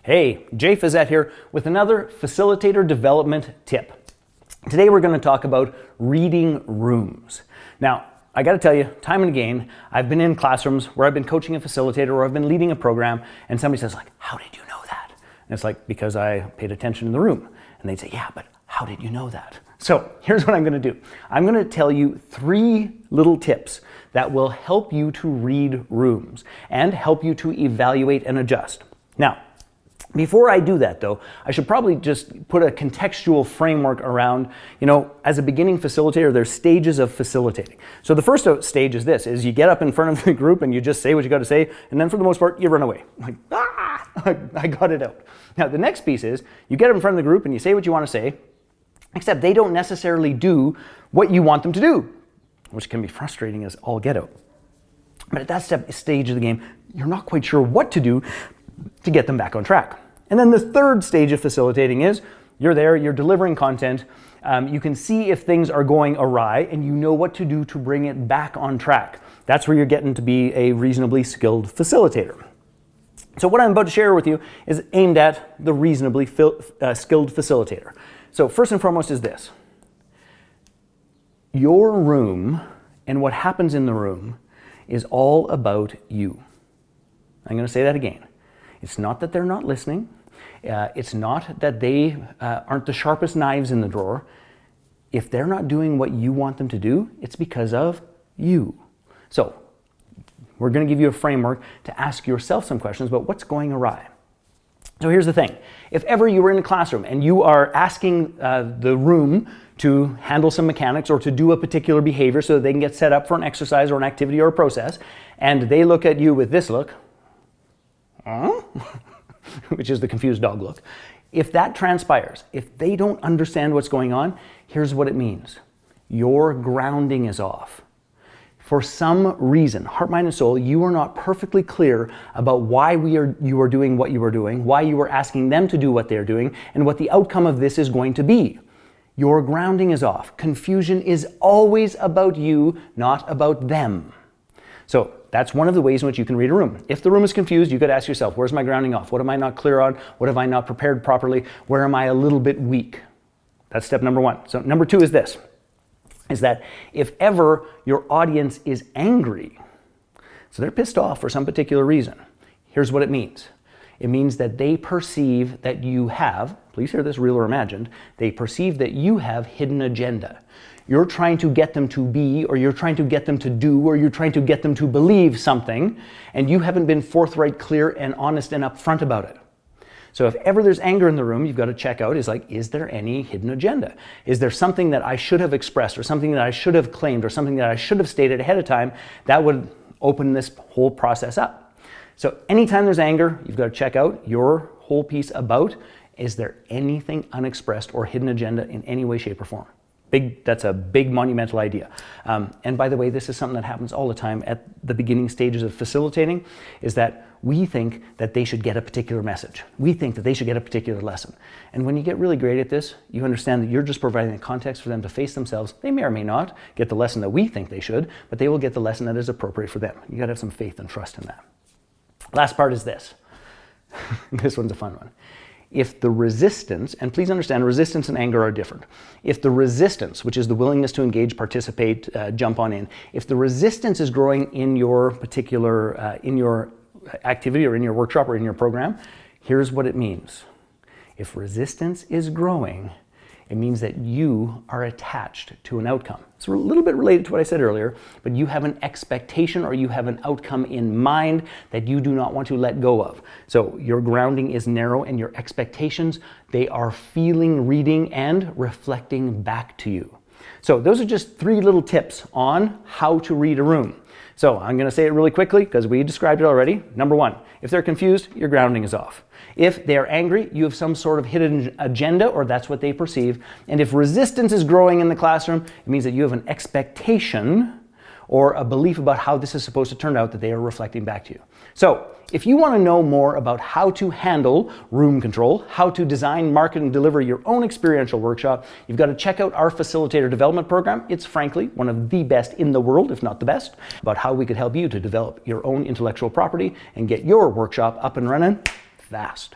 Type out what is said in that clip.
Hey, Jay Fazette here with another facilitator development tip. Today we're going to talk about reading rooms. Now, I got to tell you, time and again, I've been in classrooms where I've been coaching a facilitator or I've been leading a program and somebody says like, how did you know that? And it's like, because I paid attention in the room. And they'd say, yeah, but how did you know that? So here's what I'm going to do. I'm going to tell you 3 little tips that will help you to read rooms and help you to evaluate and adjust. Now, before I do that though, I should probably just put a contextual framework around, as a beginning facilitator, there's stages of facilitating. So the first stage is this, is you get up in front of the group and you just say what you got to say, and then for the most part, you run away. Like, I got it out. Now the next piece is, you get up in front of the group and you say what you want to say, except they don't necessarily do what you want them to do, which can be frustrating as all get out. But at that stage of the game, you're not quite sure what to do to get them back on track. And then the third stage of facilitating is, you're there, you're delivering content, you can see if things are going awry and you know what to do to bring it back on track. That's where you're getting to be a reasonably skilled facilitator. So what I'm about to share with you is aimed at the reasonably skilled facilitator. So first and foremost is this. Your room and what happens in the room is all about you. I'm going to say that again. It's not that they're not listening. It's not that they aren't the sharpest knives in the drawer. If they're not doing what you want them to do, it's because of you. So we're going to give you a framework to ask yourself some questions about what's going awry. So here's the thing. If ever you were in a classroom and you are asking the room to handle some mechanics or to do a particular behavior so that they can get set up for an exercise or an activity or a process, and they look at you with this look, which is the confused dog look. If that transpires, if they don't understand what's going on, here's what it means. Your grounding is off. For some reason, heart, mind, and soul, you are not perfectly clear about why you are doing what you are doing, why you are asking them to do what they're doing, and what the outcome of this is going to be. Your grounding is off. Confusion is always about you, not about them. So that's one of the ways in which you can read a room. If the room is confused, you got to ask yourself, where's my grounding off? What am I not clear on? What have I not prepared properly? Where am I a little bit weak? That's step number 1. So number 2 is this, is that if ever your audience is angry, so they're pissed off for some particular reason, here's what it means. It means that they perceive that you have, please hear this, real or imagined, they perceive that you have hidden agenda. You're trying to get them to be, or you're trying to get them to do, or you're trying to get them to believe something, and you haven't been forthright, clear, and honest and upfront about it. So if ever there's anger in the room, you've got to check out, is there any hidden agenda? Is there something that I should have expressed, or something that I should have claimed, or something that I should have stated ahead of time that would open this whole process up? So anytime there's anger, you've got to check out your whole piece about, is there anything unexpressed or hidden agenda in any way, shape, or form? That's a big monumental idea. And by the way, this is something that happens all the time at the beginning stages of facilitating, is that we think that they should get a particular message. We think that they should get a particular lesson. And when you get really great at this, you understand that you're just providing the context for them to face themselves. They may or may not get the lesson that we think they should, but they will get the lesson that is appropriate for them. You got to have some faith and trust in that. Last part is this. This one's a fun one. If the resistance, and please understand resistance and anger are different. If the resistance, which is the willingness to engage, participate, jump on in, if the resistance is growing in your particular, in your activity or in your workshop or in your program, here's what it means. If resistance is growing, it means that you are attached to an outcome. It's a little bit related to what I said earlier, but you have an expectation or you have an outcome in mind that you do not want to let go of. So your grounding is narrow and your expectations, they are feeling, reading, and reflecting back to you. So those are just 3 little tips on how to read a room. So I'm going to say it really quickly because we described it already. Number 1, if they're confused, your grounding is off. If they're angry, you have some sort of hidden agenda, or that's what they perceive. And if resistance is growing in the classroom, it means that you have an expectation or a belief about how this is supposed to turn out that they are reflecting back to you. So if you want to know more about how to handle room control, how to design, market, and deliver your own experiential workshop, you've got to check out our facilitator development program. It's frankly one of the best in the world, if not the best, about how we could help you to develop your own intellectual property and get your workshop up and running fast.